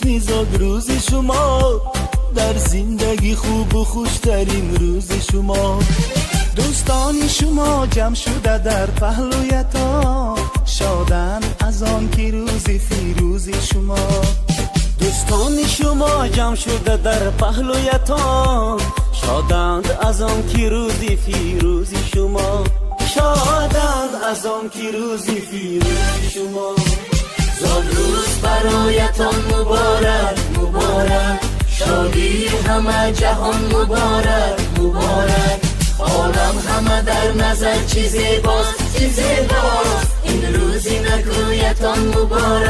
میزاد روز شما، در زندگی خوب و خوشترین روز شما. دوستان شما جمع شده در پهلویتان، شادن از آن که روزی فیروزی شما. دوستان شما جمع شده در پهلویتان، شادند از آن که روزی فیروزی شما. شادند از آن که روزی فیروزی شما. زاد روز برایتان مبارک مبارک، شادی همه جهان مبارک مبارک. عالم همه در نظر چی زیباست چی زیباست، این روزی نکویتان مبارک